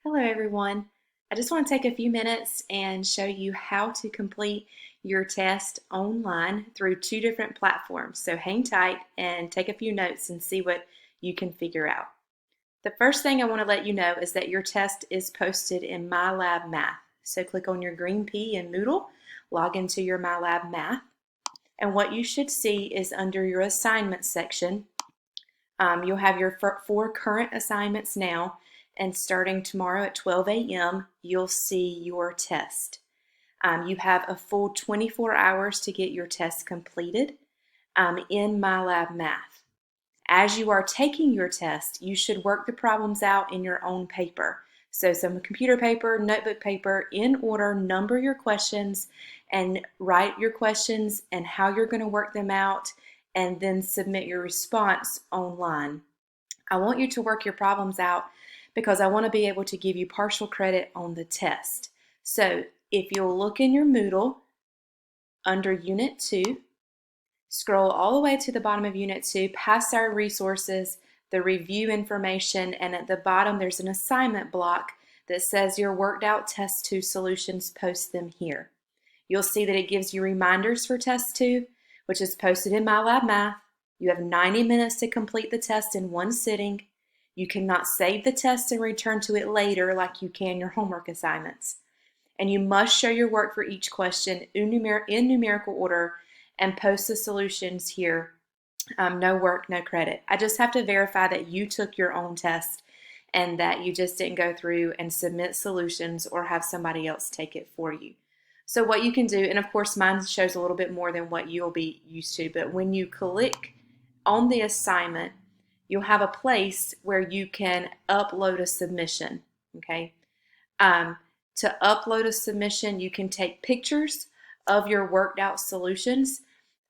Hello everyone. I just want to take a few minutes and show you how to complete your test online through two different platforms. So hang tight and take a few notes and see what you can figure out. The first thing I want to let you know is that your test is posted in MyLab Math. So click on your green P in Moodle, log into your MyLab Math, and what you should see is under your assignments section, you'll have your four current assignments now, and starting tomorrow at 12 a.m., you'll see your test. You have a full 24 hours to get your test completed in MyLab Math. As you are taking your test, you should work the problems out in your own paper. So some computer paper, notebook paper, in order, number your questions and write your questions and how you're going to work them out, and then submit your response online. I want you to work your problems out because I want to be able to give you partial credit on the test. So if you'll look in your Moodle under Unit 2, scroll all the way to the bottom of Unit 2, past our resources, the review information, and at the bottom there's an assignment block that says your worked out Test 2 solutions, post them here. You'll see that it gives you reminders for Test 2, which is posted in MyLab Math. You have 90 minutes to complete the test in one sitting. You cannot save the test and return to it later like you can your homework assignments. And you must show your work for each question in numerical order and post the solutions here. No work, no credit. I just have to verify that you took your own test and that you just didn't go through and submit solutions or have somebody else take it for you. So what you can do, and of course mine shows a little bit more than what you'll be used to, but when you click on the assignment, you'll have a place where you can upload a submission, okay? To upload a submission, you can take pictures of your worked out solutions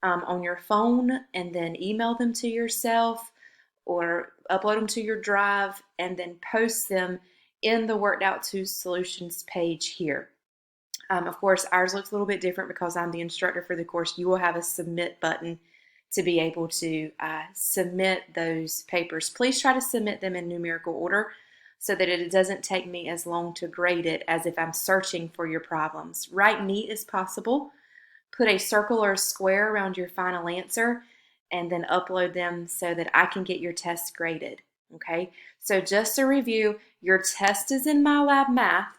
on your phone and then email them to yourself or upload them to your drive and then post them in the worked out to solutions page here. Of course, ours looks a little bit different because I'm the instructor for the course. You will have a submit button to be able to submit those papers. Please try to submit them in numerical order so that it doesn't take me as long to grade it as if I'm searching for your problems. Write neat as possible. Put a circle or a square around your final answer and then upload them so that I can get your test graded. Okay, so just to review, your test is in MyLab Math,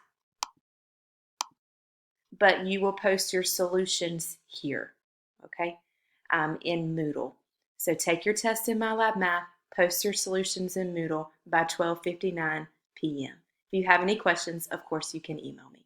but you will post your solutions here, okay, in Moodle. So take your test in MyLab Math, post your solutions in Moodle by 12:59 p.m. If you have any questions, of course, you can email me.